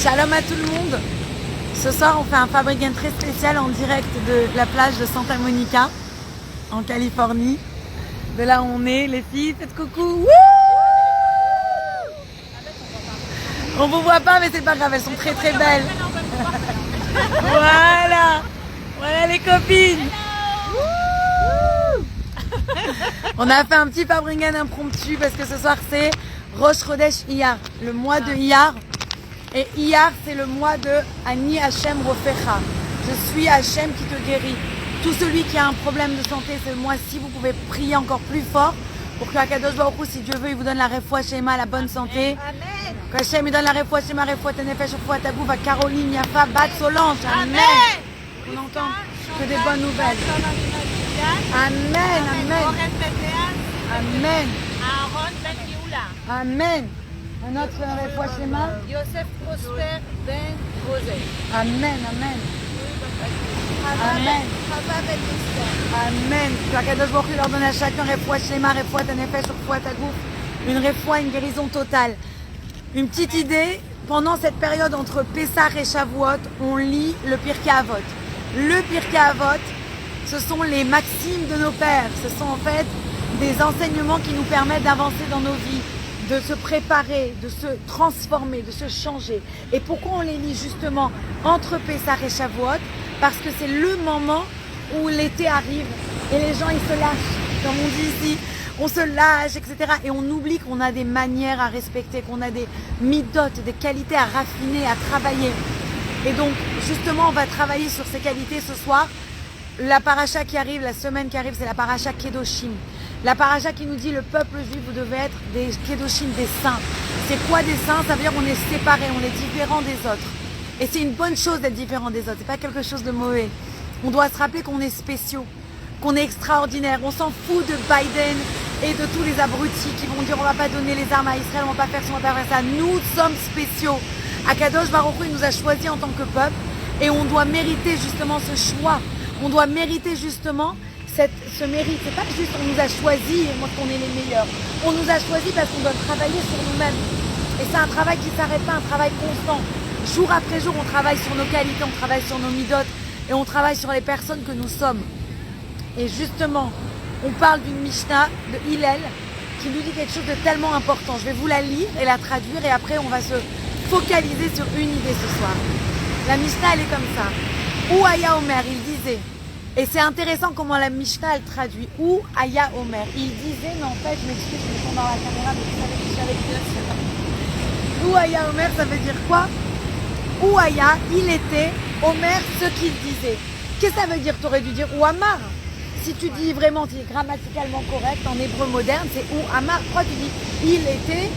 Shalom à tout le monde. Ce soir, on fait un Fabrigan très spécial en direct de la plage de Santa Monica, en Californie. De là où on est, les filles, faites coucou. Wouh! On vous voit pas, mais c'est pas grave, elles sont très très belles. Voilà, voilà les copines. On a fait un petit Fabrigan impromptu parce que ce soir c'est Rosh Chodesh Iyar, le mois de Iyar. Et Iyar, c'est le mois de Ani Hashem Rofecha. Je suis Hashem qui te guérit. Tout celui qui a un problème de santé, ce mois-ci, vous pouvez prier encore plus fort pour que Akadosh Baruch Hu, si Dieu veut, il vous donne la refoua shema, la bonne santé. Amen. Qu'Hachem il donne la refoua shema, refoua tenefesh, refoua tabouv à Caroline, Yafa, Bat, Solange. Amen. On entend que des bonnes nouvelles. Amen, amen. Amen. Aaron Ben Yehoula. Amen. Un autre refoua shema. Yosef Prosper Ben Rosé. Amen, amen. Amen. Chava Ben Esther. Amen. Que Akadosh Baruch Hu leur donne à chacun refoua shema, refoua tenefesh, refoua tagouf, une refoua, une guérison totale. Une petite idée, pendant cette période entre Pessah et Shavuot, on lit le Pirkei Avot. Le Pirkei Avot, ce sont les maximes de nos pères. Ce sont en fait des enseignements qui nous permettent d'avancer dans nos vies, de se préparer, de se transformer, de se changer. Et pourquoi on les lit justement entre Pessah et Shavuot? Parce que c'est le moment où l'été arrive et les gens ils se lâchent, comme on dit ici. On se lâche, etc. Et on oublie qu'on a des manières à respecter, qu'on a des midotes, des qualités à raffiner, à travailler. Et donc, justement, on va travailler sur ces qualités ce soir. La paracha qui arrive, la semaine qui arrive, c'est la paracha Kedoshim. La paracha qui nous dit, le peuple juif, vous devez être des Kedoshim, des saints. C'est quoi des saints? Ça veut dire qu'on est séparés, on est différents des autres. Et c'est une bonne chose d'être différent des autres, c'est pas quelque chose de mauvais. On doit se rappeler qu'on est spéciaux, qu'on est extraordinaires. On s'en fout de Biden et de tous les abrutis qui vont dire on va pas donner les armes à Israël, on va pas faire ça, on va pas faire ça. Nous sommes spéciaux. Akadosh Baruch Hu, il nous a choisis en tant que peuple et on doit mériter justement ce choix. On doit mériter justement ce mérite. C'est pas juste on nous a choisis et moi qu'on est les meilleurs. On nous a choisis parce qu'on doit travailler sur nous-mêmes. Et c'est un travail qui s'arrête pas, un travail constant. Jour après jour, on travaille sur nos qualités, on travaille sur nos midotes et on travaille sur les personnes que nous sommes. Et justement, on parle d'une Mishnah de Hillel qui nous dit quelque chose de tellement important. Je vais vous la lire et la traduire et après on va se focaliser sur une idée ce soir. La Mishnah elle est comme ça. Ou Aya Omer, il disait, et c'est intéressant comment la Mishnah elle traduit. Ou Aya Omer, il disait, mais en fait je m'excuse, je me tourne dans la caméra, mais vous savez que je suis avec Dieu. Ou Aya Omer, ça veut dire quoi? Ou Aya, il était, Omer, ce qu'il disait. Qu'est-ce que ça veut dire? Tu aurais dû dire ou Amar. Si tu dis vraiment, tu es grammaticalement correct, en hébreu moderne, c'est ou Amar. Pourquoi tu dis il était,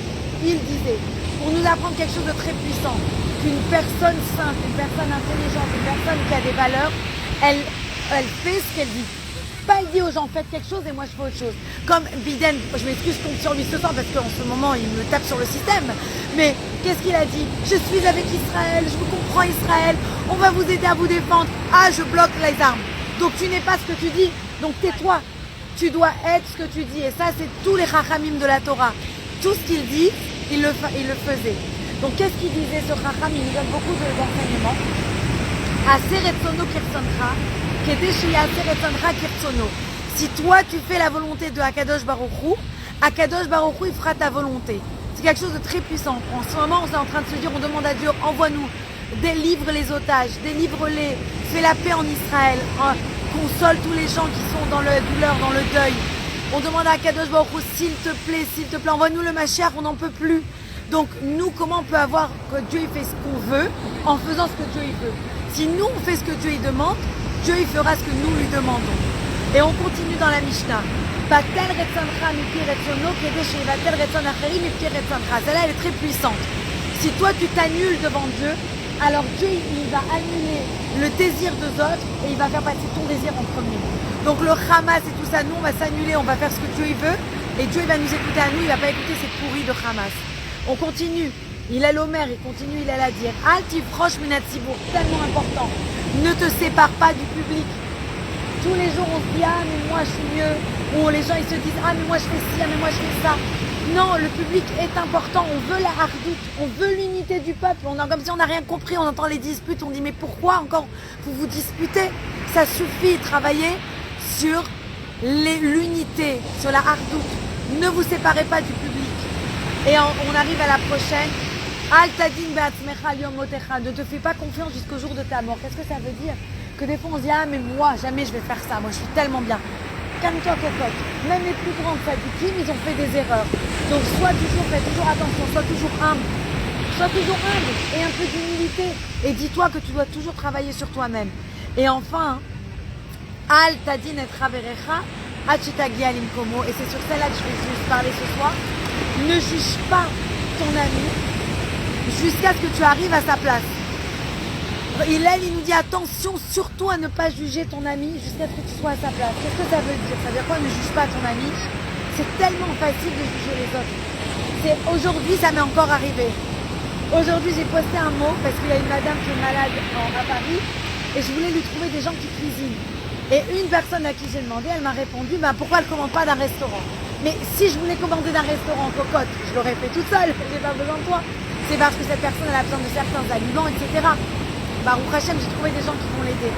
il disait? Pour nous apprendre quelque chose de très puissant. Qu'une personne sainte, une personne intelligente, une personne qui a des valeurs, elle fait ce qu'elle dit. Pas elle dit aux gens, faites quelque chose et moi je fais autre chose. Comme Biden, je m'excuse, je tombe sur lui ce soir parce qu'en ce moment il me tape sur le système. Mais qu'est-ce qu'il a dit? Je suis avec Israël, je vous comprends Israël, on va vous aider à vous défendre. Ah, je bloque les armes. Donc tu n'es pas ce que tu dis. Donc tais-toi, tu dois être ce que tu dis. Et ça, c'est tous les chachamim de la Torah. Tout ce qu'il dit, il le faisait. Donc qu'est-ce qu'il disait ce chacham? Il nous donne beaucoup d'enseignements. Aseretsono kirsoncha, kedeshi aseretsono kirsono. Si toi, tu fais la volonté de Akadosh Baruch Hu, Akadosh Baruch Hu, il fera ta volonté. C'est quelque chose de très puissant. En ce moment, on est en train de se dire, on demande à Dieu, envoie-nous, délivre les otages, délivre-les, fais la paix en Israël. Console tous les gens qui sont dans la douleur, dans le deuil. On demande à Akadosh Baruch Hu, s'il te plaît, envoie-nous le Mashiach, on n'en peut plus. Donc nous, comment on peut avoir que Dieu il fait ce qu'on veut en faisant ce que Dieu il veut? Si nous on fait ce que Dieu il demande, Dieu il fera ce que nous lui demandons. Et on continue dans la Mishnah. Batel retzoncha mipi retzono kedesh yivatel retzon acheri mipi retzoncha. Celle-là elle est très puissante. Si toi tu t'annules devant Dieu, alors Dieu il va annuler le désir des autres et il va faire passer ton désir en premier. Donc le Hamas et tout ça, nous on va s'annuler, on va faire ce que Dieu il veut et Dieu il va nous écouter à nous, il va pas écouter ces pourris de Hamas. On continue. Il a l'Omer, il continue, il a la dire. Alti froche minatsibour, tellement important. Ne te sépare pas du public. Tous les jours on se dit ah mais moi je suis mieux. Ou les gens ils se disent ah mais moi je fais ci, ah mais moi je fais ça. Non, le public est important, on veut la hardout, on veut l'unité du peuple, on est comme si on n'a rien compris, on entend les disputes, on dit mais pourquoi encore vous vous disputez? Ça suffit, travailler sur l'unité, sur la hardout. Ne vous séparez pas du public. Et on arrive à la prochaine. Al tadin be'atzmecha yom motecha. Ne te fais pas confiance jusqu'au jour de ta mort. Qu'est-ce que ça veut dire? Que des fois on se dit ah mais moi jamais je vais faire ça, moi je suis tellement bien. Calme-toi cocotte. Même les plus grandes sadikim, ils ont fait des erreurs. Donc fais toujours attention, sois toujours humble. Sois toujours humble et un peu d'humilité. Et dis-toi que tu dois toujours travailler sur toi-même. Et enfin, Al tadin et traverecha. Et c'est sur celle-là que je vais juste parler ce soir. Ne juge pas ton ami jusqu'à ce que tu arrives à sa place. Il nous dit attention surtout à ne pas juger ton ami jusqu'à ce que tu sois à sa place. Qu'est-ce que ça veut dire? Ça veut dire quoi ne juge pas ton ami? C'est tellement facile de juger les autres. Aujourd'hui, ça m'est encore arrivé. Aujourd'hui, j'ai posté un mot parce qu'il y a une madame qui est malade à Paris et je voulais lui trouver des gens qui cuisinent. Et une personne à qui j'ai demandé, elle m'a répondu pourquoi elle ne commande pas d'un restaurant? Mais si je voulais commander d'un restaurant cocotte, je l'aurais fait toute seule, j'ai pas besoin de toi. C'est parce que cette personne elle a besoin de certains aliments, etc. Baruch Hashem, j'ai trouvé des gens qui vont l'aider.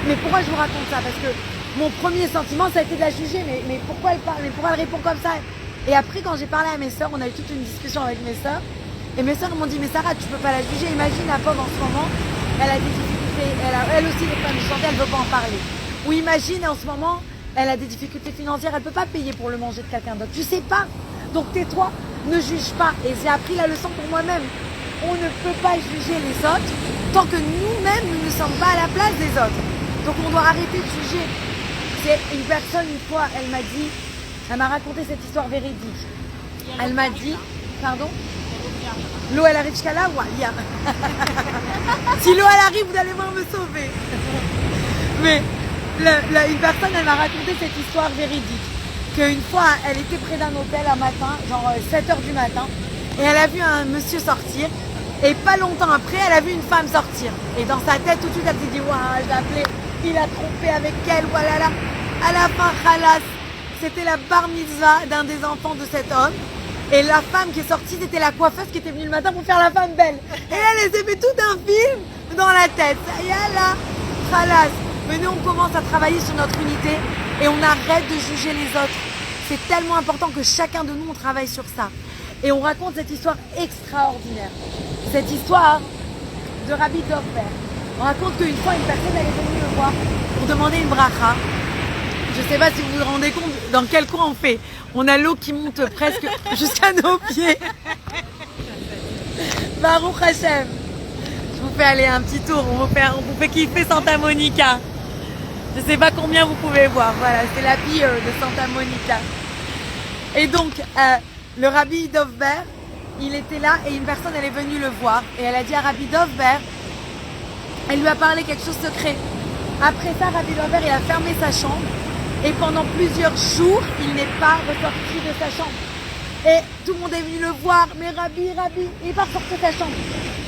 Mais pourquoi je vous raconte ça? Parce que mon premier sentiment, ça a été de la juger. Mais pourquoi elle parle? Mais pourquoi elle répond comme ça? Et après, quand j'ai parlé à mes sœurs, on a eu toute une discussion avec mes sœurs. Et mes sœurs m'ont dit, mais Sarah, tu peux pas la juger. Imagine la pauvre en ce moment, elle a des difficultés. Elle aussi des problèmes de santé, elle veut pas en parler. Ou imagine en ce moment, elle a des difficultés financières, elle peut pas payer pour le manger de quelqu'un d'autre. Tu sais pas. Donc tais-toi, ne juge pas. Et j'ai appris la leçon pour moi-même. On ne peut pas juger les autres tant que nous-mêmes, nous ne sommes pas à la place des autres. Donc on doit arrêter de juger. C'est une personne, une fois, elle m'a raconté cette histoire véridique. Elle m'a dit, pardon? L'eau elle arrive jusqu'à là, ouais, si l'eau elle arrive, vous allez voir me sauver. Mais une personne, elle m'a raconté cette histoire véridique. Qu'une fois, elle était près d'un hôtel un matin, genre 7h du matin, et elle a vu un monsieur sortir. Et pas longtemps après, elle a vu une femme sortir. Et dans sa tête, tout de suite, elle s'est dit, waouh, je l'ai appelé, il a trompé avec elle, voilà là. À la fin, khalas, c'était la bar mitzvah d'un des enfants de cet homme. Et la femme qui est sortie, c'était la coiffeuse qui était venue le matin pour faire la femme belle. Et elle s'est fait tout un film dans la tête. Yalla, khalas. Mais nous, on commence à travailler sur notre unité et on arrête de juger les autres. C'est tellement important que chacun de nous, on travaille sur ça. Et on raconte cette histoire extraordinaire. Cette histoire de Rabbi Dovber. On raconte qu'une fois, une personne elle est venue le voir pour demander une bracha. Je ne sais pas si vous vous rendez compte dans quel coin on fait. On a l'eau qui monte presque jusqu'à nos pieds. Baruch Hashem. Je vous fais aller un petit tour. On vous fait kiffer Santa Monica. Je ne sais pas combien vous pouvez voir. Voilà, c'est la pied de Santa Monica. Et donc, le Rabbi Dovber, il était là et une personne, elle est venue le voir. Et elle a dit à Rabbi Dovber, elle lui a parlé quelque chose de secret. Après ça, Rabbi Dovber, il a fermé sa chambre. Et pendant plusieurs jours, il n'est pas ressorti de sa chambre. Et tout le monde est venu le voir. Mais Rabbi, il n'est pas ressorti de sa chambre.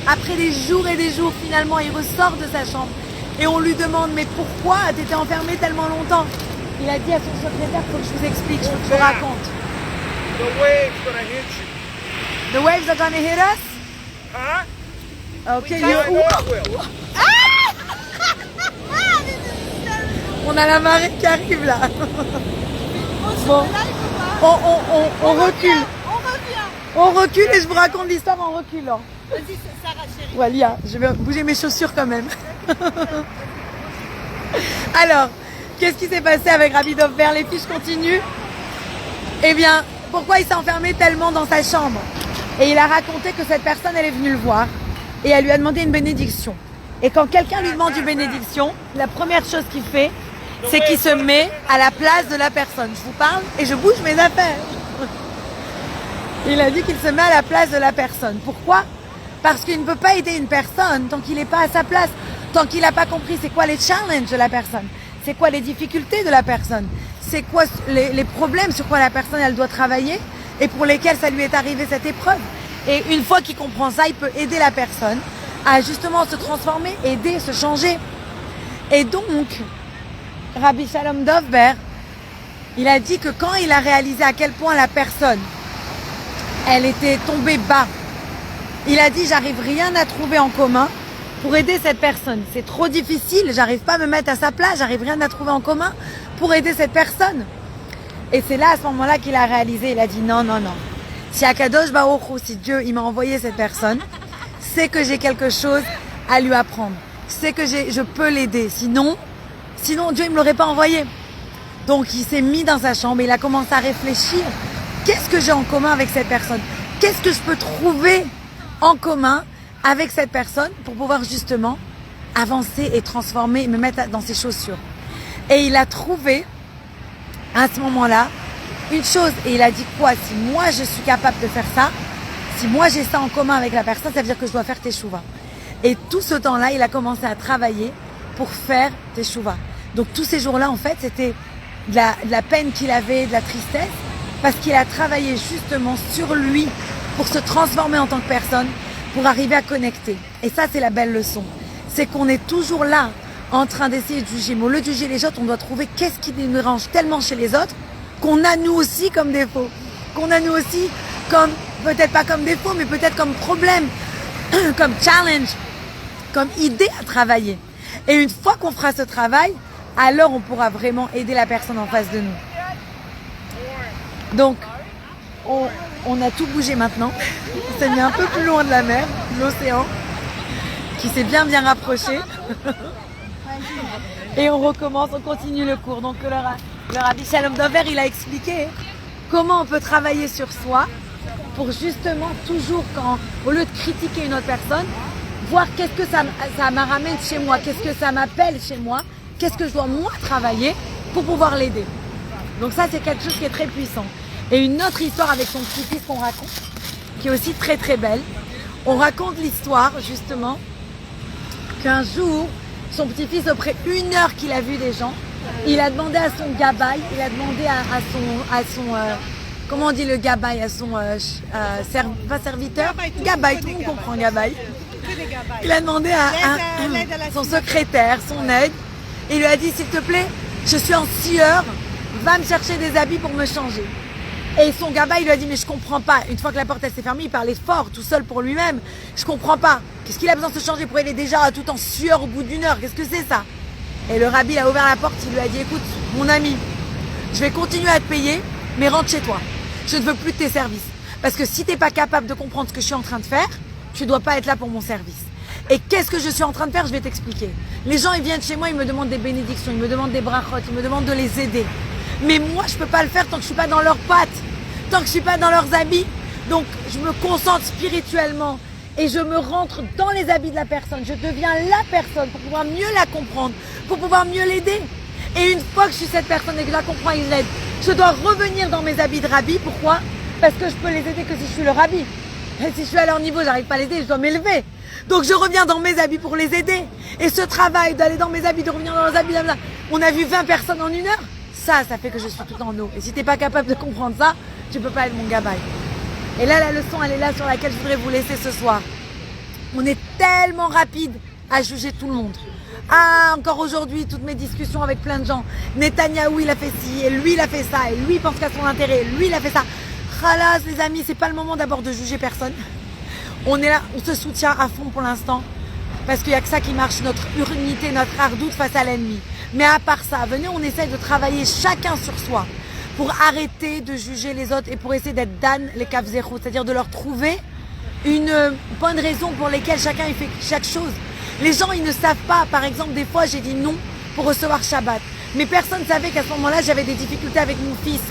Après des jours et des jours, finalement, il ressort de sa chambre. Et on lui demande, mais pourquoi tu étais enfermé tellement longtemps? Il a dit à son secrétaire, il faut que je vous explique, je vous raconte. The waves gonna hit you. The waves are gonna hit us? Huh? Okay, Yeah, I know it will. on a la marée qui arrive là. Bon, on recule. On recule et je vous raconte l'histoire en reculant. Vas-y, Sarah chérie. Walia, je vais bouger mes chaussures quand même. Alors, qu'est-ce qui s'est passé avec Rabbi Dovber? Les fiches continuent. Eh bien, pourquoi il s'est enfermé tellement dans sa chambre? Et il a raconté que cette personne, elle est venue le voir et elle lui a demandé une bénédiction. Et quand quelqu'un lui demande une bénédiction, la première chose qu'il fait, c'est qu'il se met à la place de la personne. Je vous parle et je bouge mes affaires. Il a dit qu'il se met à la place de la personne. Pourquoi? Parce qu'il ne peut pas aider une personne tant qu'il n'est pas à sa place, tant qu'il n'a pas compris c'est quoi les challenges de la personne, c'est quoi les difficultés de la personne, c'est quoi les problèmes sur quoi la personne elle doit travailler et pour lesquels ça lui est arrivé cette épreuve. Et une fois qu'il comprend ça, il peut aider la personne à justement se transformer, aider, se changer. Et donc, Rabbi Shalom Dovber, il a dit que quand il a réalisé à quel point la personne, elle était tombée bas. Il a dit, j'arrive rien à trouver en commun pour aider cette personne. C'est trop difficile, j'arrive pas à me mettre à sa place, j'arrive rien à trouver en commun pour aider cette personne. Et c'est là, à ce moment-là, qu'il a réalisé, il a dit non. Si Akadosh Baruch Hu, si Dieu, il m'a envoyé cette personne, c'est que j'ai quelque chose à lui apprendre. C'est que je peux l'aider. Sinon, Dieu, il me l'aurait pas envoyé. Donc, il s'est mis dans sa chambre et il a commencé à réfléchir. Qu'est-ce que j'ai en commun avec cette personne? Qu'est-ce que je peux trouver en commun avec cette personne pour pouvoir justement avancer et transformer, me mettre dans ses chaussures. Et il a trouvé à ce moment-là une chose et il a dit quoi? Si moi je suis capable de faire ça, si moi j'ai ça en commun avec la personne, ça veut dire que je dois faire teshuva. Et tout ce temps-là, il a commencé à travailler pour faire teshuva. Donc tous ces jours-là, en fait, c'était de la peine qu'il avait, de la tristesse, parce qu'il a travaillé justement sur lui pour se transformer en tant que personne, pour arriver à connecter. Et ça, c'est la belle leçon. C'est qu'on est toujours là, en train d'essayer de juger. Mais au lieu de juger les autres, on doit trouver qu'est-ce qui nous dérange tellement chez les autres, qu'on a nous aussi comme défaut. Qu'on a nous aussi comme, peut-être pas comme défaut, mais peut-être comme problème, comme challenge, comme idée à travailler. Et une fois qu'on fera ce travail, alors on pourra vraiment aider la personne en face de nous. Donc, on a tout bougé maintenant. On s'est mis un peu plus loin de la mer, de l'océan, qui s'est bien rapproché. Et on recommence, on continue le cours. Donc le Rabbi Shalom Dover, il a expliqué comment on peut travailler sur soi pour justement toujours, au lieu de critiquer une autre personne, voir qu'est-ce que ça m'amène chez moi, qu'est-ce que ça m'appelle chez moi, qu'est-ce que je dois moi travailler pour pouvoir l'aider. Donc ça, c'est quelque chose qui est très puissant. Et une autre histoire avec son petit-fils qu'on raconte, qui est aussi très très belle. On raconte l'histoire justement qu'un jour, son petit-fils, après 1 heure qu'il a vu des gens, il a demandé à son gabaï, il a demandé à son comment on dit le gabaï, à son pas serviteur, gabaï, tout le monde comprend gabaï. Il a demandé à son secrétaire, son aide, et il lui a dit, s'il te plaît, je suis en sueur, va me chercher des habits pour me changer. Et son gabaï lui a dit, mais je comprends pas. Une fois que la porte elle s'est fermée, il parlait fort, tout seul pour lui-même. Je comprends pas. Qu'est-ce qu'il a besoin de se changer pour aller déjà tout en sueur au bout d'1 heure? Qu'est-ce que c'est ça? Et le rabbi il a ouvert la porte, il lui a dit, écoute, mon ami, je vais continuer à te payer, mais rentre chez toi. Je ne veux plus de tes services. Parce que si t'es pas capable de comprendre ce que je suis en train de faire, tu dois pas être là pour mon service. Et qu'est-ce que je suis en train de faire? Je vais t'expliquer. Les gens, ils viennent chez moi, ils me demandent des bénédictions, ils me demandent des brachot, ils me demandent de les aider. Mais moi, je peux pas le faire tant que je suis pas dans leurs pattes, tant que je suis pas dans leurs habits. Donc, je me concentre spirituellement et je me rentre dans les habits de la personne. Je deviens la personne pour pouvoir mieux la comprendre, pour pouvoir mieux l'aider. Et une fois que je suis cette personne et que je la comprends et que je l'aide, je dois revenir dans mes habits de rabbi. Pourquoi? Parce que je peux les aider que si je suis le rabbi. Et si je suis à leur niveau, j'arrive pas à les aider, je dois m'élever. Donc je reviens dans mes habits pour les aider. Et ce travail d'aller dans mes habits, de revenir dans leurs habits, on a vu 20 personnes en 1 heure. Ça fait que je suis tout en eau. Et si t'es pas capable de comprendre ça, tu peux pas être mon gabaï. Et là, la leçon, elle est là sur laquelle je voudrais vous laisser ce soir. On est tellement rapide à juger tout le monde. Ah, encore aujourd'hui, toutes mes discussions avec plein de gens. Netanyahou, il a fait ci, et lui, il a fait ça, et lui, il pense qu'à son intérêt, lui, il a fait ça. Khalas, les amis, c'est pas le moment d'abord de juger personne. On est là, on se soutient à fond pour l'instant. Parce qu'il n'y a que ça qui marche, notre unité, notre ardoute face à l'ennemi. Mais à part ça, venez, on essaie de travailler chacun sur soi pour arrêter de juger les autres et pour essayer d'être dan les kavzerou, c'est-à-dire de leur trouver une bonne raison pour laquelle chacun il fait chaque chose. Les gens, ils ne savent pas. Par exemple, des fois, j'ai dit non pour recevoir Shabbat. Mais personne ne savait qu'à ce moment-là, j'avais des difficultés avec mon fils,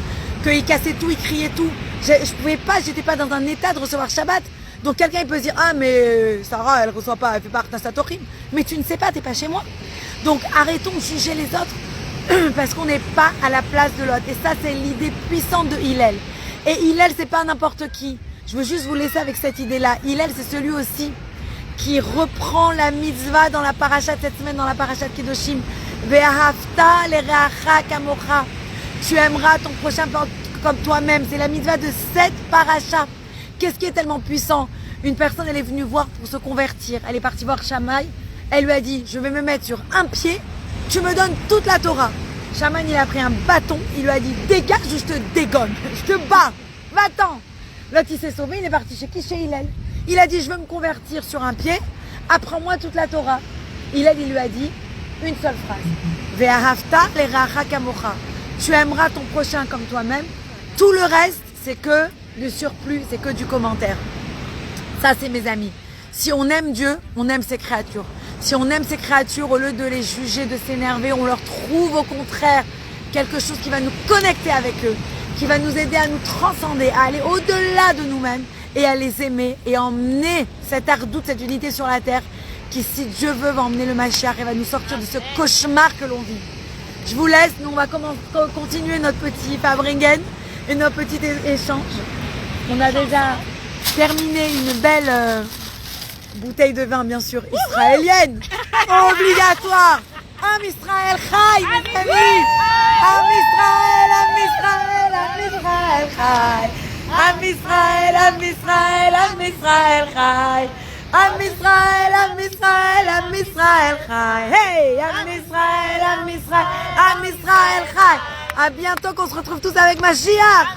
qu'il cassait tout, il criait tout. Je pouvais pas, j'étais pas dans un état de recevoir Shabbat. Donc quelqu'un il peut se dire, ah mais Sarah, elle reçoit pas, elle fait pas Satorim. Mais tu ne sais pas, t'es pas chez moi. Donc arrêtons de juger les autres parce qu'on n'est pas à la place de l'autre. Et ça, c'est l'idée puissante de Hillel. Et Hillel, c'est pas n'importe qui. Je veux juste vous laisser avec cette idée-là. Hillel, c'est celui aussi qui reprend la mitzvah dans la parasha de cette semaine, dans la parasha de Kedoshim. Ve'ahavta lereacha kamocha. Tu aimeras ton prochain comme toi-même. C'est la mitzvah de cette parasha. Qu'est-ce qui est tellement puissant? Une personne, elle est venue voir pour se convertir. Elle est partie voir Shammai. Elle lui a dit, je vais me mettre sur un pied. Tu me donnes toute la Torah. Shammai, il a pris un bâton. Il lui a dit, dégage ou je te dégonne. Je te bats. Va-t'en. L'autre, il s'est sauvé, il est parti chez qui? Chez Hillel. Il a dit, je veux me convertir sur un pied, apprends-moi toute la Torah. Hillel, il lui a dit une seule phrase. Ve'ahavta le'racha kamocha. Tu aimeras ton prochain comme toi-même. Tout le reste, c'est que du surplus, c'est que du commentaire. Ça, c'est mes amis. Si on aime Dieu, on aime ses créatures. Si on aime ces créatures, au lieu de les juger, de s'énerver, on leur trouve au contraire quelque chose qui va nous connecter avec eux, qui va nous aider à nous transcender, à aller au-delà de nous-mêmes et à les aimer et emmener cette ardoute, cette unité sur la terre qui, si Dieu veut, va emmener le Mashiach et va nous sortir de ce cauchemar que l'on vit. Je vous laisse, nous on va continuer notre petit Fabringen et notre petit échange. On a déjà terminé une belle bouteille de vin, bien sûr, israélienne, obligatoire. Am Israël Chai, mes amis. Am Israël, Am Israël, Am Israël Chai. Am Israël, Am Israël, Am Israël Chai. Am Israël, Am Israël, Am Israël Chai. Hey, Am Israël, Am Israël, Am Israël Chai. À bientôt, qu'on se retrouve tous avec Mashiach.